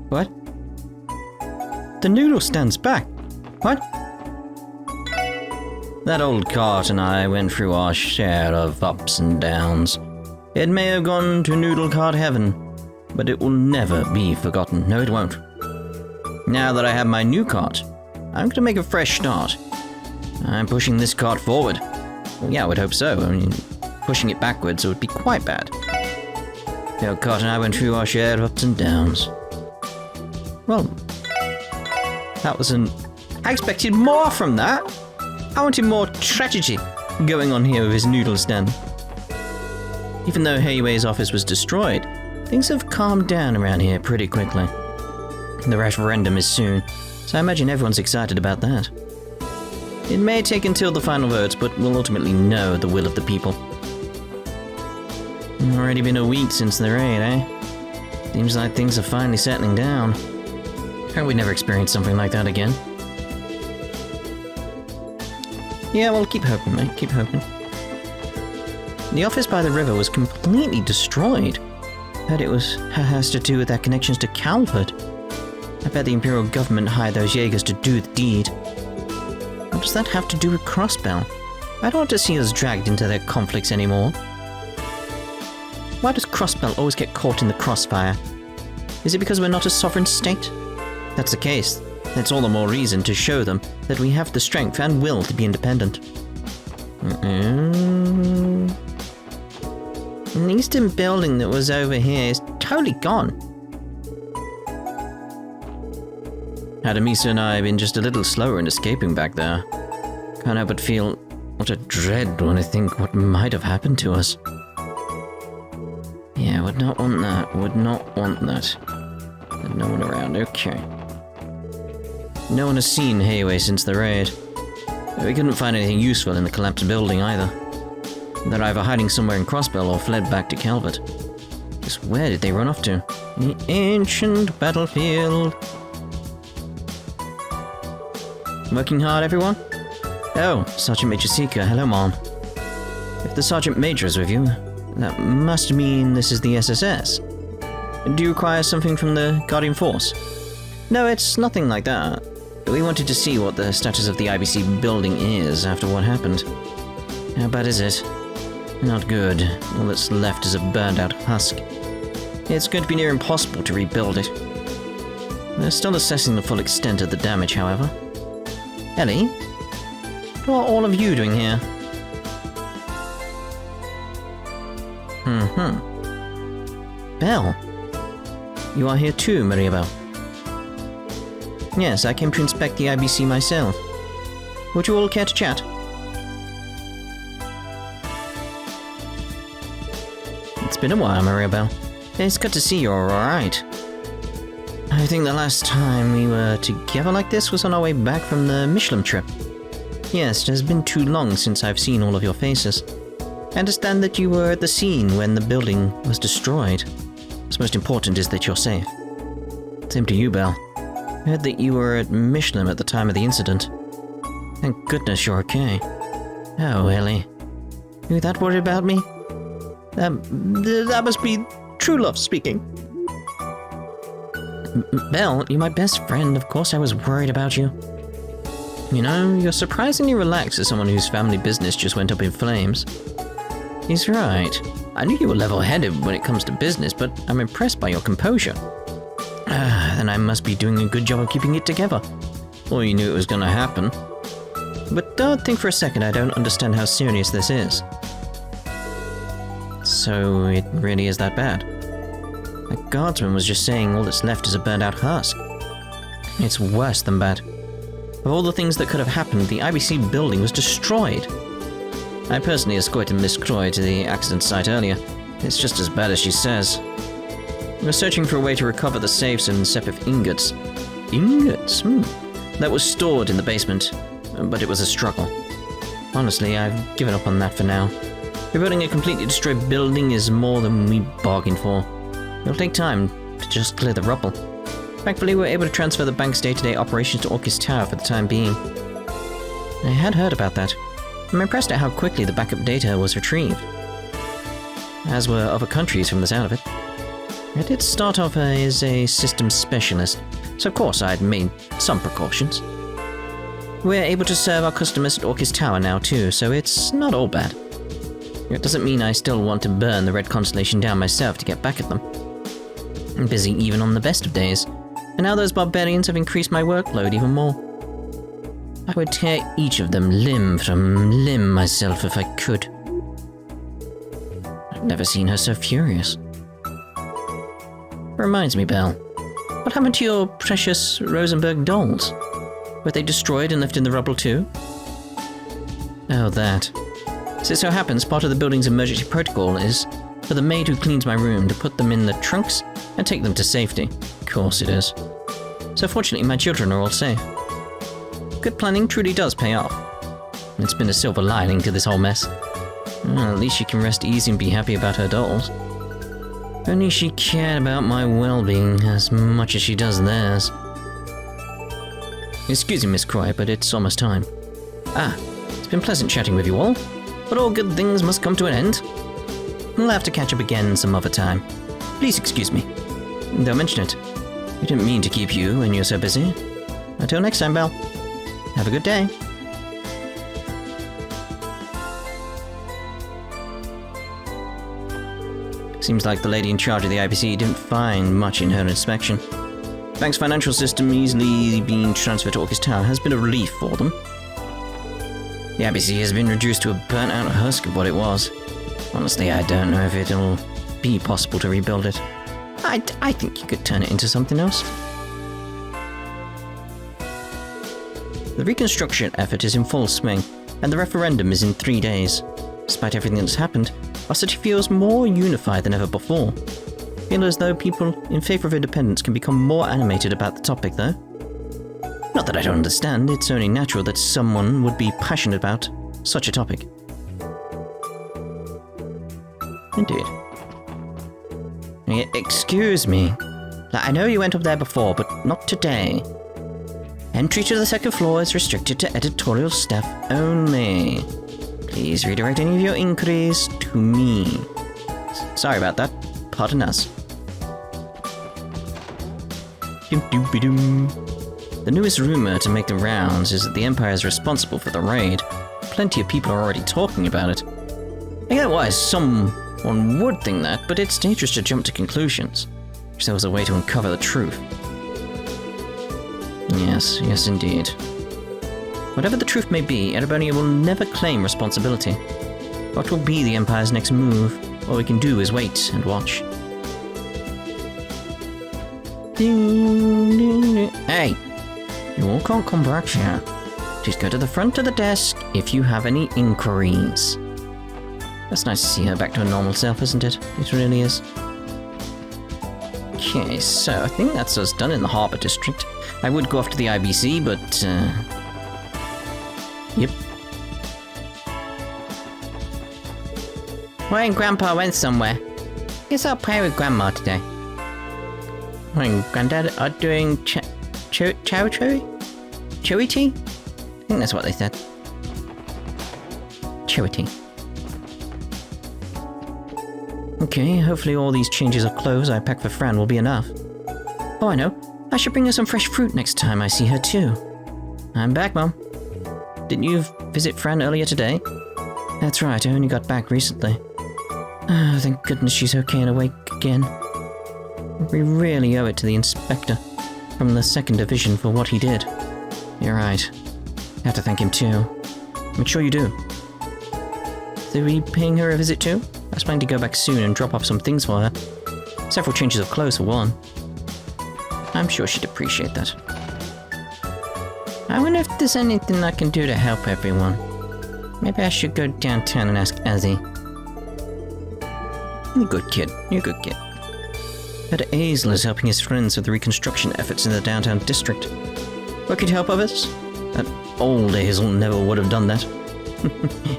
What? The noodle stand's back. What? That old cart and I went through our share of ups and downs. It may have gone to noodle cart heaven, but it will never be forgotten. No, it won't. Now that I have my new cart, I'm going to make a fresh start. I'm pushing this cart forward. Well, yeah, I would hope so. I mean, pushing it backwards would be quite bad. The old cart and I went through our share of ups and downs. Well, that was I expected more from that. I wanted more tragedy going on here with his noodle stand. Even though Heiyue's office was destroyed, things have calmed down around here pretty quickly. The referendum is soon, so I imagine everyone's excited about that. It may take until the final votes, but we'll ultimately know the will of the people. Already been a week since the raid, eh? Seems like things are finally settling down. Hope we never experience something like that again. Yeah, well, keep hoping, mate. Keep hoping. The office by the river was completely destroyed. Heard it has to do with their connections to Calvard. I bet the Imperial government hired those Jaegers to do the deed. What does that have to do with Crossbell? I don't want to see us dragged into their conflicts anymore. Why does Crossbell always get caught in the crossfire? Is it because we're not a sovereign state? If that's the case, that's all the more reason to show them that we have the strength and will to be independent. An eastern building that was over here is totally gone. Adamisa and I have been just a little slower in escaping back there. Can't help but feel what a dread when I think what might have happened to us. Yeah, would not want that, would not want that. There's no one around, okay. No one has seen Heiyue since the raid. We couldn't find anything useful in the collapsed building either. They're either hiding somewhere in Crossbell or fled back to Calvard. Just where did they run off to? The ancient battlefield. Working hard, everyone? Oh, Sergeant Major Seeker, hello, Mom. If the Sergeant Major is with you, that must mean this is the SSS. Do you require something from the Guardian Force? No, it's nothing like that. We wanted to see what the status of the IBC building is after what happened. How bad is it? Not good. All that's left is a burned-out husk. It's going to be near impossible to rebuild it. They're still assessing the full extent of the damage, however. Ellie? What are all of you doing here? Belle? You are here too, Mariebell. Yes, I came to inspect the IBC myself. Would you all care to chat? It's been a while, Mariebell. It's good to see you're alright. I think the last time we were together like this was on our way back from the Michelin trip. Yes, it has been too long since I've seen all of your faces. I understand that you were at the scene when the building was destroyed. What's most important is that you're safe. Same to you, Belle. I heard that you were at Michelin at the time of the incident. Thank goodness you're okay. Oh, Ellie. You that worried about me? That must be true love speaking. Belle, you're my best friend. Of course I was worried about you. You know, you're surprisingly relaxed as someone whose family business just went up in flames. He's right. I knew you were level-headed when it comes to business, but I'm impressed by your composure. Then I must be doing a good job of keeping it together. Or you knew it was going to happen. But don't think for a second I don't understand how serious this is. So it really is that bad? The guardsman was just saying all that's left is a burned-out husk. It's worse than bad. Of all the things that could have happened, the IBC building was destroyed. I personally escorted Miss Croy to the accident site earlier. It's just as bad as she says. We're searching for a way to recover the safes and Sepith ingots. Ingots? That was stored in the basement, but it was a struggle. Honestly, I've given up on that for now. Rebuilding a completely destroyed building is more than we bargained for. It'll take time to just clear the rubble. Thankfully, we were able to transfer the bank's day-to-day operations to Orchis Tower for the time being. I had heard about that. I'm impressed at how quickly the backup data was retrieved. As were other countries from the sound of it. I did start off as a systems specialist, so of course I'd made some precautions. We're able to serve our customers at Orcus Tower now too, so it's not all bad. It doesn't mean I still want to burn the Red Constellation down myself to get back at them. I'm busy even on the best of days, and now those barbarians have increased my workload even more. I would tear each of them limb from limb myself if I could. I've never seen her so furious. Reminds me, Belle, what happened to your precious Rosenberg dolls? Were they destroyed and left in the rubble too? Oh, that. As it so happens, part of the building's emergency protocol is for the maid who cleans my room to put them in the trunks and take them to safety. Of course it is. So fortunately, my children are all safe. Good planning truly does pay off. It's been a silver lining to this whole mess. Well, at least she can rest easy and be happy about her dolls. If only she cared about my well-being as much as she does theirs. Excuse me, Miss Croy, but it's almost time. It's been pleasant chatting with you all, but all good things must come to an end. We'll have to catch up again some other time. Please excuse me. Don't mention it. We didn't mean to keep you when you're so busy. Until next time, Belle. Have a good day. Seems like the lady in charge of the IBC didn't find much in her inspection. The bank's financial system easily being transferred to Orcus Tower has been a relief for them. The IBC has been reduced to a burnt-out husk of what it was. Honestly, I don't know if it'll be possible to rebuild it. I think you could turn it into something else. The Reconstruction effort is in full swing, and the referendum is in 3 days. Despite everything that's happened, our city feels more unified than ever before. I feel as though people in favour of independence can become more animated about the topic, though. Not that I don't understand, it's only natural that someone would be passionate about such a topic. Indeed. Excuse me. I know you went up there before, but not today. Entry to the second floor is restricted to editorial staff only. Please redirect any of your inquiries to me. Sorry about that. Pardon us. The newest rumor to make the rounds is that the Empire is responsible for the raid. Plenty of people are already talking about it. I get why someone would think that, but it's dangerous to jump to conclusions. Wish there was a way to uncover the truth. Yes, indeed. Whatever the truth may be, Erebonia will never claim responsibility. What will be the Empire's next move? All we can do is wait and watch. Hey! You all can't come back here. Just go to the front of the desk if you have any inquiries. That's nice to see her back to her normal self, isn't it? It really is. Okay, so I think that's us done in the Harbour District. I would go off to the IBC, but, yep. Why Grandpa went somewhere. Guess I'll play with Grandma today. Why Granddad are doing chewy tea? I think that's what they said. Chewy tea. Okay, hopefully all these changes of clothes I pack for Fran will be enough. Oh, I know. I should bring her some fresh fruit next time I see her too. I'm back, Mom. Didn't you visit Fran earlier today? That's right, I only got back recently. Oh, thank goodness she's okay and awake again. We really owe it to the Inspector from the 2nd Division for what he did. You're right. I have to thank him too. I'm sure you do. So are we paying her a visit too? I was planning to go back soon and drop off some things for her. Several changes of clothes for one. I'm sure she'd appreciate that. I wonder if there's anything I can do to help everyone. Maybe I should go downtown and ask Azzy. You're a good kid. You're a good kid. But Azel is helping his friends with the reconstruction efforts in the downtown district. What could help others? That old Azel never would have done that.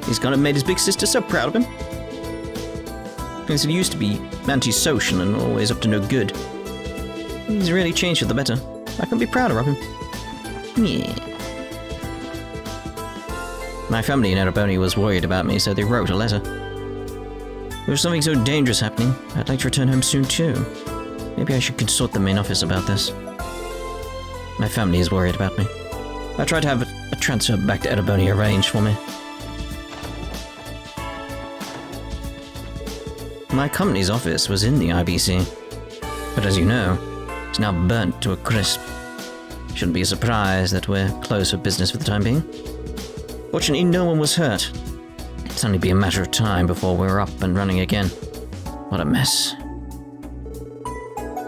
He's gone and made his big sister so proud of him. Because he used to be antisocial and always up to no good. He's really changed for the better. I can be prouder of him. Yeah. My family in Erebonia was worried about me, so they wrote a letter. There was something so dangerous happening, I'd like to return home soon too. Maybe I should consult the main office about this. My family is worried about me. I tried to have a transfer back to Erebonia arranged for me. My company's office was in the IBC, but as you know, it's now burnt to a crisp. Shouldn't be a surprise that we're closed for business for the time being. Fortunately, no one was hurt. It'll only be a matter of time before we're up and running again. What a mess.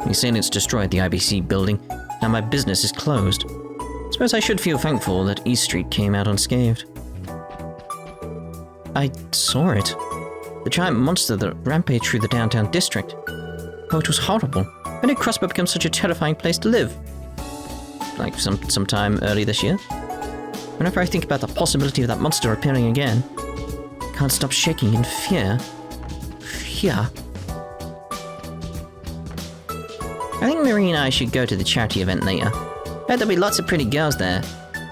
The assailants destroyed the IBC building. Now my business is closed. Suppose I should feel thankful that East Street came out unscathed. I saw it. The giant monster that rampaged through the downtown district. Oh, it was horrible. When did Crossbell become such a terrifying place to live? Like sometime early this year? Whenever I think about the possibility of that monster appearing again, I can't stop shaking in fear. Fear? I think Marie and I should go to the charity event later. Heard there'll be lots of pretty girls there,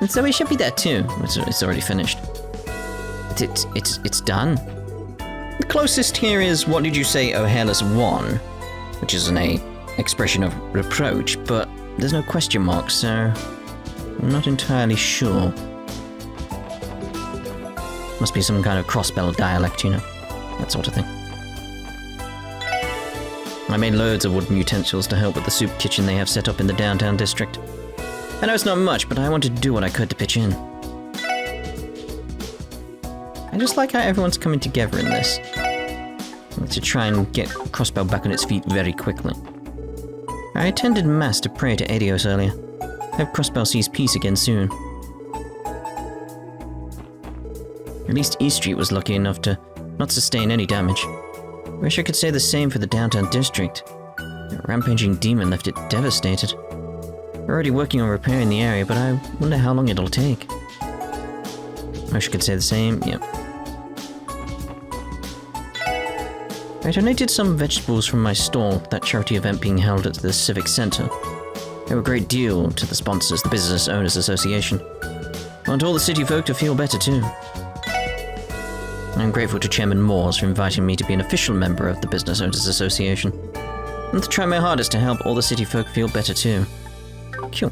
and so we should be there too. It's already finished. It's done. The closest here is, what did you say, oh hairless one? Which is an expression of reproach, but there's no question mark, so I'm not entirely sure. Must be some kind of Crossbell dialect, you know, that sort of thing. I made loads of wooden utensils to help with the soup kitchen they have set up in the downtown district. I know it's not much, but I wanted to do what I could to pitch in. I just like how everyone's coming together in this. To try and get Crossbell back on its feet very quickly. I attended mass to pray to Adios earlier. Hope Crossbell sees peace again soon. At least East Street was lucky enough to not sustain any damage. Wish I could say the same for the downtown district. The rampaging demon left it devastated. We're already working on repairing the area, but I wonder how long it'll take. Wish I could say the same, yep. I donated some vegetables from my stall at that charity event being held at the Civic Center. They were a great deal to the sponsors, the Business Owners Association. I want all the city folk to feel better too. I'm grateful to Chairman Moores for inviting me to be an official member of the Business Owners Association, and to try my hardest to help all the city folk feel better too. Cool.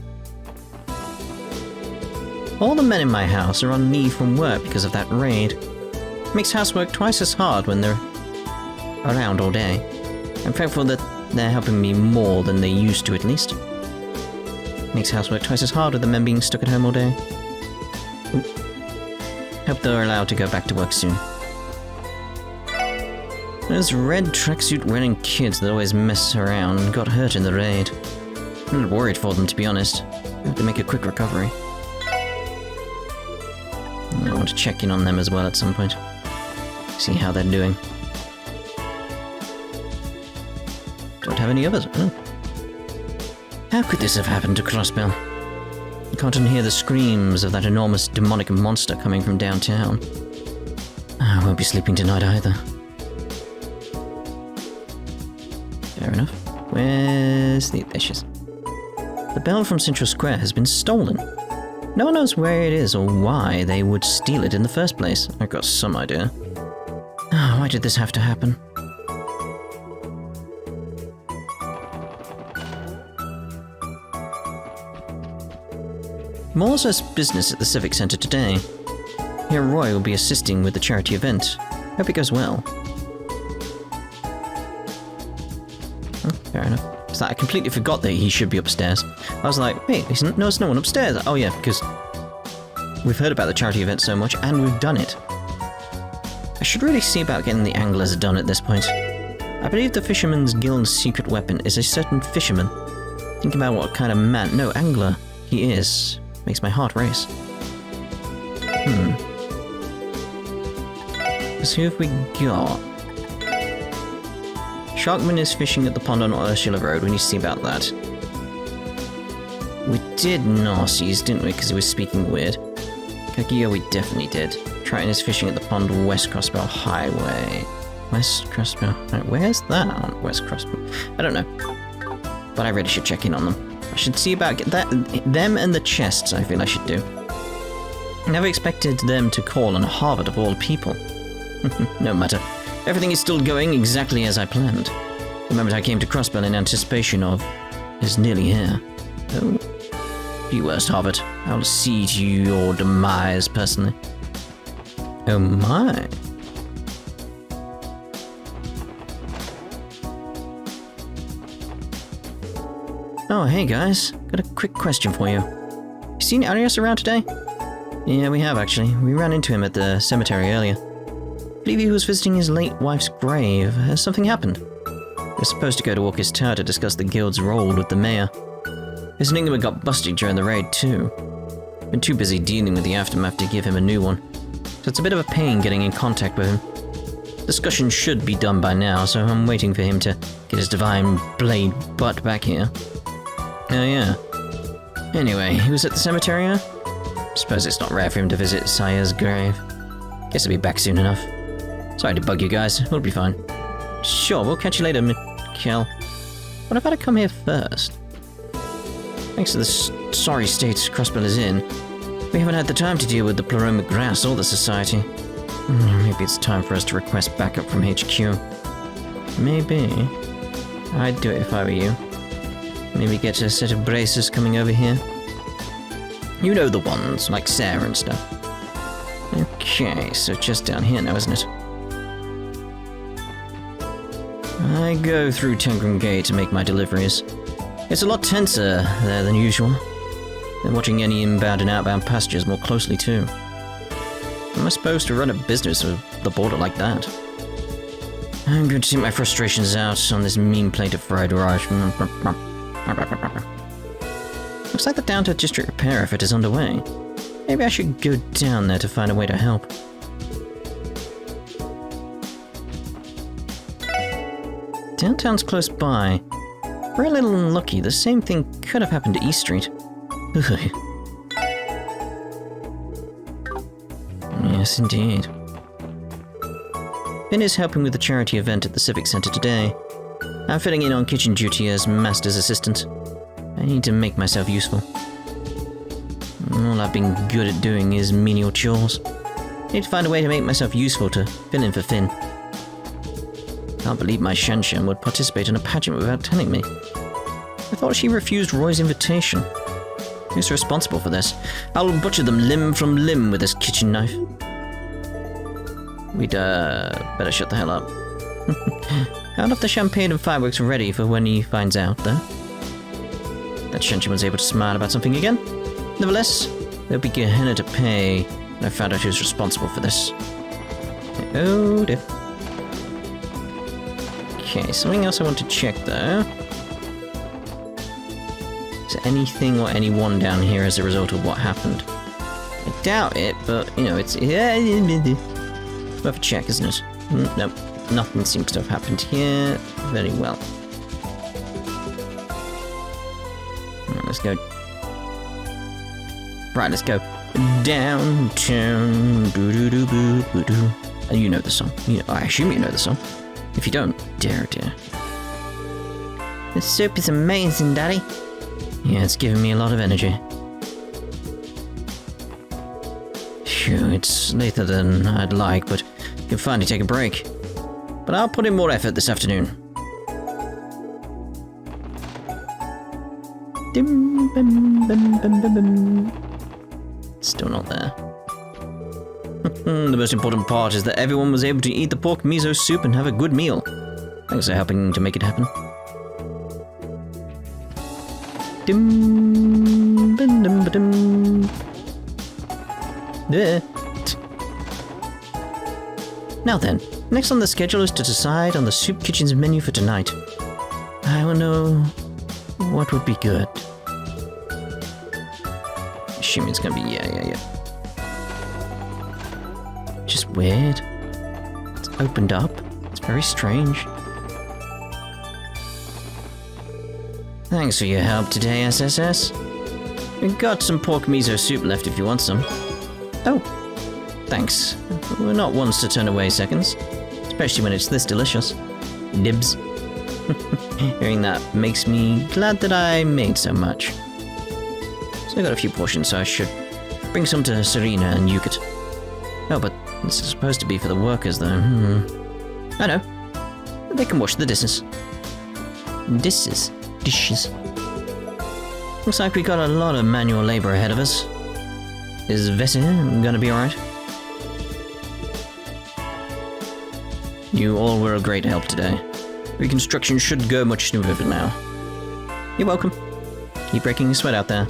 All the men in my house are on leave from work because of that raid. It makes housework twice as hard when they're around all day. I'm thankful that they're helping me more than they used to, at least. Makes housework twice as hard with the men being stuck at home all day. Ooh. Hope they're allowed to go back to work soon. Those red tracksuit wearing kids that always mess around and got hurt in the raid. I'm a little worried for them, to be honest. I have to make a quick recovery. I want to check in on them as well at some point. See how they're doing. Don't have any others. Oh. How could this have happened to Crossbell? I can't unhear the screams of that enormous demonic monster coming from downtown. I won't be sleeping tonight either. Fair enough. Where's the dishes? The bell from Central Square has been stolen. No one knows where it is or why they would steal it in the first place. I've got some idea. Why did this have to happen? Moores has business at the Civic Center today. Here Roy will be assisting with the charity event. Hope it goes well. Oh, fair enough. So I completely forgot that he should be upstairs. I was like, wait, there's no one upstairs. Oh yeah, because we've heard about the charity event so much and we've done it. I should really see about getting the anglers done at this point. I believe the Fisherman's Guild's secret weapon is a certain fisherman. Think about what kind of man, no, angler he is. Makes my heart race. So who have we got? Sharkman is fishing at the pond on Ursula Road. We need to see about that. We did Narcissus, didn't we? Because he was speaking weird. Kaguya we definitely did. Triton is fishing at the pond West Crossbell Highway. West Crossbell... Right, where's that on West Crossbell? I don't know. But I really should check in on them. I should see about them and the chests, I feel I should do. Never expected them to call on Harvard of all people. No matter. Everything is still going exactly as I planned. The moment I came to Crossbell in anticipation of is nearly here. Oh, you worst hobbit. I'll see to your demise personally. Oh my. Oh, hey guys. Got a quick question for you. You seen Arias around today? Yeah, we have actually. We ran into him at the cemetery earlier. I believe he was visiting his late wife's grave. Has something happened? We're supposed to go to Walker's Tower to discuss the guild's role with the mayor. His enigma got busted during the raid too. Been too busy dealing with the aftermath to give him a new one. So it's a bit of a pain getting in contact with him. Discussion should be done by now, so I'm waiting for him to get his divine blade butt back here. Oh yeah. Anyway, he was at the cemetery, huh? Suppose it's not rare for him to visit Sire's grave. Guess he'll be back soon enough. Sorry to bug you guys, we'll be fine. Sure, we'll catch you later, Mikkel. But I've had to come here first. Thanks to the sorry state Crossbell is in, we haven't had the time to deal with the Pleroma grass or the society. Maybe it's time for us to request backup from HQ. Maybe. I'd do it if I were you. Maybe get a set of bracers coming over here. You know the ones, like Sarah and stuff. Okay, so just down here now, isn't it? I go through Tangram Gate to make my deliveries. It's a lot tenser there than usual. They're watching any inbound and outbound passengers more closely too. Am I supposed to run a business with the border like that? I'm going to take my frustrations out on this mean plate of fried rice. Looks like the downtown district repair effort is underway. Maybe I should go down there to find a way to help. Downtown's close by. We're a little unlucky. The same thing could have happened to East Street. Yes, indeed. Finn is helping with the charity event at the Civic Center today. I'm filling in on kitchen duty as Master's assistant. I need to make myself useful. All I've been good at doing is menial chores. I need to find a way to make myself useful to fill in for Finn. Can't believe my Shanshan would participate in a pageant without telling me. I thought she refused Roy's invitation. Who's responsible for this? I'll butcher them limb from limb with this kitchen knife. We'd, better shut the hell up. I'll have the champagne and fireworks ready for when he finds out, though. That Shanshan was able to smile about something again. Nevertheless, there'll be Gehenna to pay when I found out who's responsible for this. Oh dear. Okay, something else I want to check, though. Is there anything or anyone down here as a result of what happened? I doubt it, but, you know, it's... worth a check, isn't it? Nope, nothing seems to have happened here. Very well. Right, let's go. Right, let's go. Downtown. Doo-doo-doo-boo-boo-doo. And you know the song. You know, I assume you know the song. If you don't, dear, dear. This soup is amazing, Daddy. Yeah, it's giving me a lot of energy. Phew, it's later than I'd like, but I can finally take a break. But I'll put in more effort this afternoon. Still not there. The most important part is that everyone was able to eat the pork miso soup and have a good meal. Thanks for helping to make it happen. Now then, next on the schedule is to decide on the soup kitchen's menu for tonight. I will know what would be good. Assuming it's gonna be yeah. Just weird. It's opened up. It's very strange. Thanks for your help today, SSS. We've got some pork miso soup left if you want some. Oh, thanks. We're not ones to turn away seconds, especially when it's this delicious. Dibs. Hearing that makes me glad that I made so much. So I got a few portions, so I should bring some to Serena and Yukit. Oh, but this is supposed to be for the workers, though. I know. They can wash the dishes. dishes. Looks like we got a lot of manual labor ahead of us. Is Vessi gonna be alright? You all were a great help today. Reconstruction should go much smoother now. You're welcome. Keep breaking your sweat out there.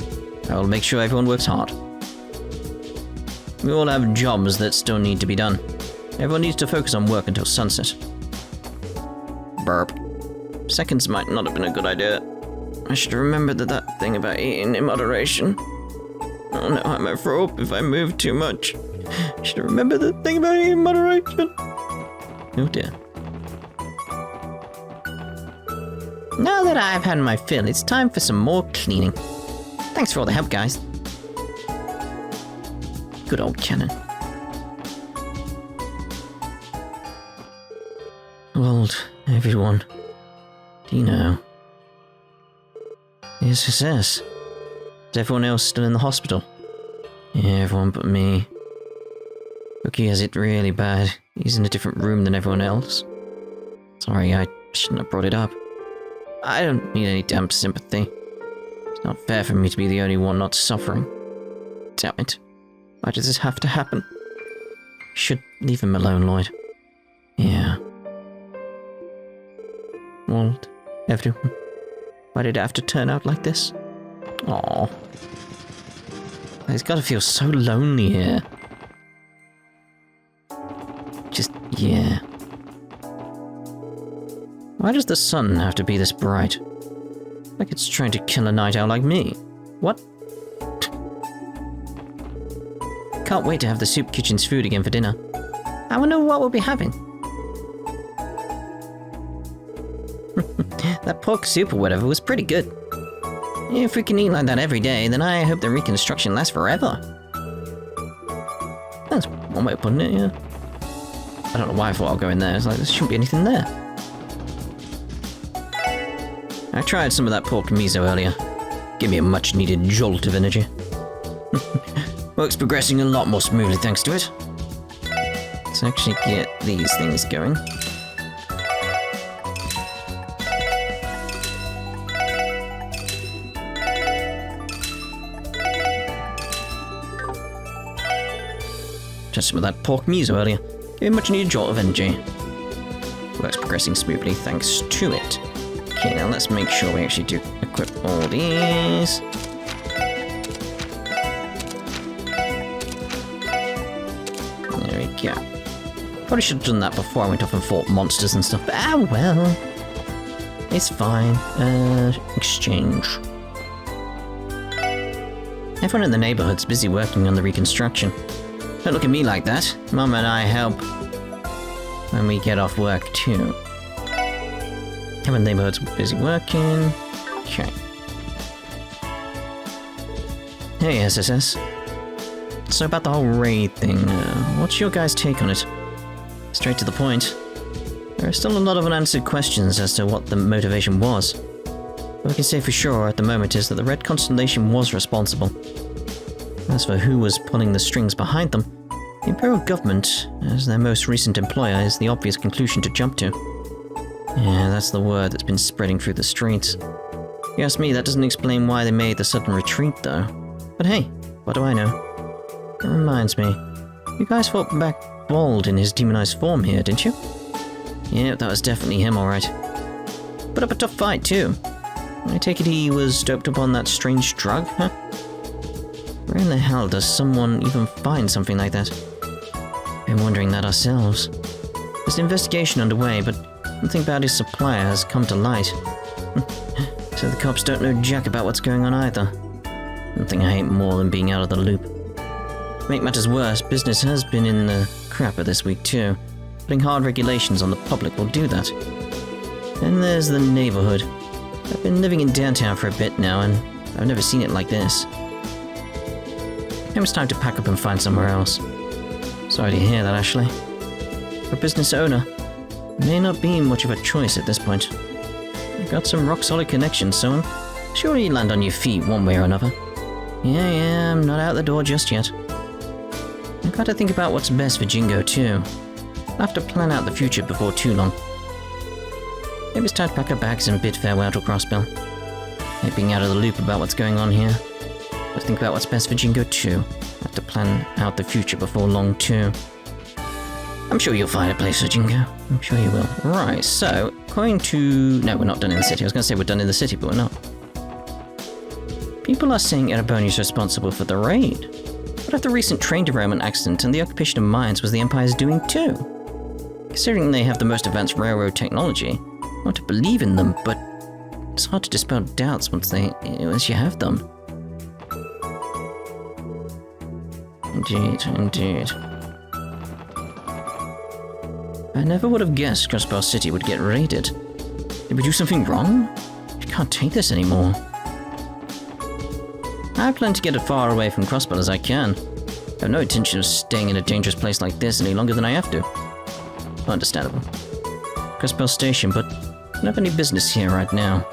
I'll make sure everyone works hard. We all have jobs that still need to be done. Everyone needs to focus on work until sunset. Burp. Seconds might not have been a good idea. I should have remembered that thing about eating in moderation. Oh no, I might throw up if I move too much. I should have remembered the thing about eating in moderation. Oh dear. Now that I've had my fill, it's time for some more cleaning. Thanks for all the help, guys. Good old Cannon. Well, everyone, do you know? The SSS. Is everyone else still in the hospital? Yeah, everyone but me. Rookie has it really bad. He's in a different room than everyone else. Sorry, I shouldn't have brought it up. I don't need any damn sympathy. It's not fair for me to be the only one not suffering. Damn it. Why does this have to happen? You should leave him alone, Lloyd. Yeah. Well, everyone, why did it have to turn out like this? Aww. It's gotta feel so lonely here. Just, yeah. Why does the sun have to be this bright? Like it's trying to kill a night owl like me. What? Can't wait to have the soup kitchen's food again for dinner. I wonder what we'll be having. That pork soup or whatever was pretty good. If we can eat like that every day, then I hope the reconstruction lasts forever. That's one way of putting it, yeah. I don't know why I thought I'll go in there. It's like, there shouldn't be anything there. I tried some of that pork miso earlier. Gave me a much needed jolt of energy. Work's progressing a lot more smoothly thanks to it. Let's actually get these things going. Just some of that pork miso earlier. Gave me a much needed jolt of energy. Work's progressing smoothly thanks to it. Okay, now let's make sure we actually do equip all these. There we go. Probably should have done that before I went off and fought monsters and stuff, but well. It's fine. Exchange. Everyone in the neighborhood's busy working on the reconstruction. Don't look at me like that. Mum and I help when we get off work too. Everyone in the neighborhood's busy working. Okay. Hey, SSS. So about the whole raid thing, what's your guys' take on it? Straight to the point. There are still a lot of unanswered questions as to what the motivation was. What we can say for sure at the moment is that the Red Constellation was responsible. As for who was pulling the strings behind them, the Imperial government, as their most recent employer, is the obvious conclusion to jump to. Yeah, that's the word that's been spreading through the streets. If you ask me, that doesn't explain why they made the sudden retreat, though. But hey, what do I know? It reminds me, you guys fought back Bold in his demonized form here, didn't you? Yeah, that was definitely him, alright. Put up a tough fight, too. I take it he was doped upon that strange drug, huh? Where in the hell does someone even find something like that? Been wondering that ourselves. There's an investigation underway, but nothing about his supplier has come to light. So the cops don't know jack about what's going on either. Nothing I hate more than being out of the loop. To make matters worse, business has been in the crapper this week too. Putting hard regulations on the public will do that. And there's the neighborhood. I've been living in downtown for a bit now, and I've never seen it like this. It was time to pack up and find somewhere else. Sorry to hear that, Ashley. For a business owner, it may not be much of a choice at this point. You've got some rock-solid connections, so I'm sure you land on your feet one way or another. Yeah, I'm not out the door just yet. I've got to think about what's best for Jingo, too. I'll have to plan out the future before too long. Maybe it's time to pack our bags and bid farewell to Crossbell. Maybe being out of the loop about what's going on here. But think about what's best for Jingo too. Have to plan out the future before long too. I'm sure you'll find a place for Jingo. I'm sure you will. Right, so, going to... No, we're not done in the city. I was going to say we're done in the city, but we're not. People are saying Erebonia is responsible for the raid. What if the recent train derailment accident and the occupation of mines was the Empire's doing too? Considering they have the most advanced railroad technology, I want to believe in them, but it's hard to dispel doubts once you have them. Indeed, indeed. I never would have guessed Crossbell City would get raided. Did we do something wrong? I can't take this anymore. I plan to get as far away from Crossbell as I can. I have no intention of staying in a dangerous place like this any longer than I have to. Understandable. Crossbell Station, but I don't have any business here right now.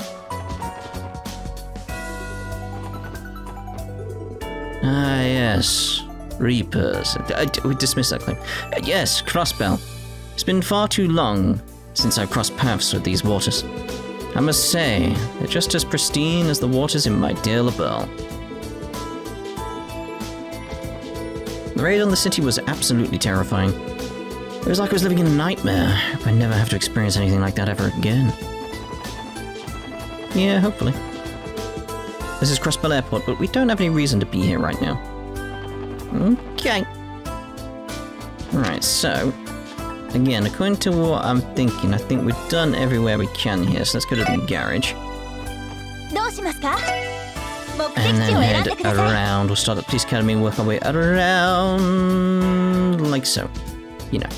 Ah, yes. Reapers. We dismiss that claim. Yes, Crossbell. It's been far too long since I've crossed paths with these waters. I must say, they're just as pristine as the waters in my dear LaBelle. The raid on the city was absolutely terrifying. It was like I was living in a nightmare. I hope I never have to experience anything like that ever again. Yeah, hopefully. This is Crossbell Airport, but we don't have any reason to be here right now. Okay. Alright, so... Again, according to what I'm thinking, I think we've done everywhere we can here, so let's go to the garage. And then head around. We'll start at the Police Academy and work our way around... like so. You know.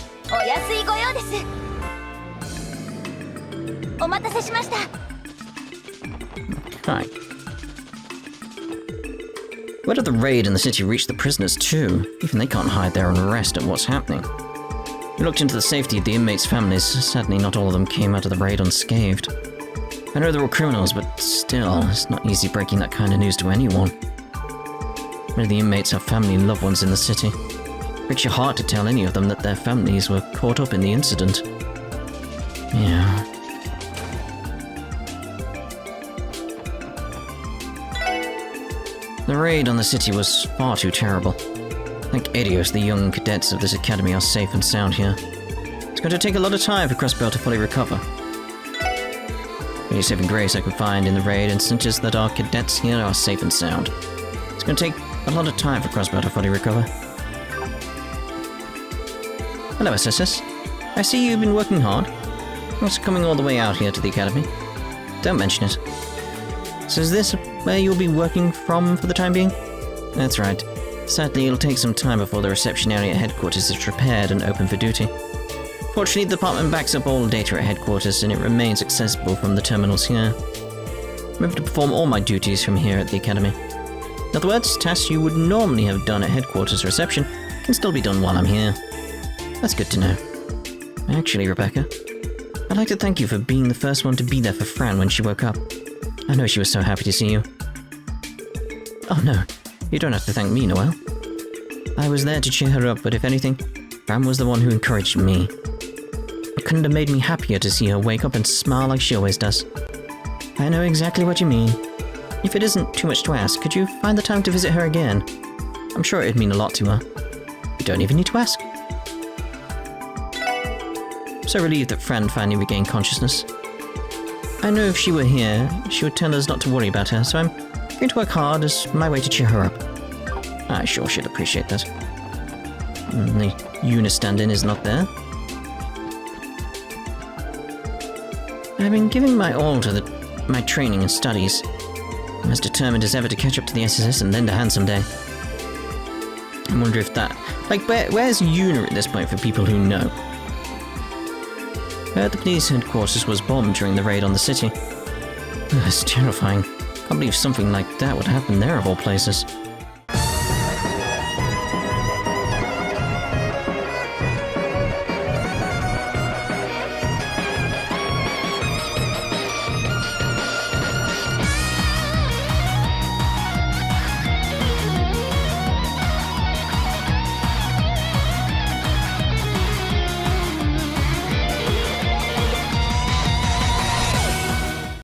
Okay. Where did the raid in the city reach the prisoners too? Even they can't hide their unrest at what's happening. We looked into the safety of the inmates' families. Sadly, not all of them came out of the raid unscathed. I know they're all criminals, but still, it's not easy breaking that kind of news to anyone. Many of the inmates have family and loved ones in the city. It breaks your heart to tell any of them that their families were caught up in the incident. Yeah. The raid on the city was far too terrible. Thank Adios, the young cadets of this academy are safe and sound here. It's going to take a lot of time for Crossbell to fully recover. The only saving grace I can find in the raid instances that our cadets here are safe and sound. It's going to take a lot of time for Crossbell to fully recover. Hello, SSS. I see you've been working hard. Thanks for coming all the way out here to the academy. Don't mention it. So is this where you'll be working from for the time being? That's right. Sadly, it'll take some time before the reception area at headquarters is repaired and open for duty. Fortunately, the department backs up all the data at headquarters and it remains accessible from the terminals here. I'm able to perform all my duties from here at the academy. In other words, tasks you would normally have done at headquarters reception can still be done while I'm here. That's good to know. Actually, Rebecca, I'd like to thank you for being the first one to be there for Fran when she woke up. I know she was so happy to see you. Oh no. You don't have to thank me, Noelle. I was there to cheer her up, but if anything, Fran was the one who encouraged me. It couldn't have made me happier to see her wake up and smile like she always does. I know exactly what you mean. If it isn't too much to ask, could you find the time to visit her again? I'm sure it'd mean a lot to her. You don't even need to ask. I'm so relieved that Fran finally regained consciousness. I know if she were here, she would tell us not to worry about her, so I'm going to work hard as my way to cheer her up. I sure should appreciate that. The unit stand-in is not there. I've been giving my all to my training and studies. I'm as determined as ever to catch up to the SSS and lend a hand someday. I wonder if that... Like, where's Una at this point for people who know? I heard the police headquarters was bombed during the raid on the city. It's terrifying. Can't believe something like that would happen there of all places.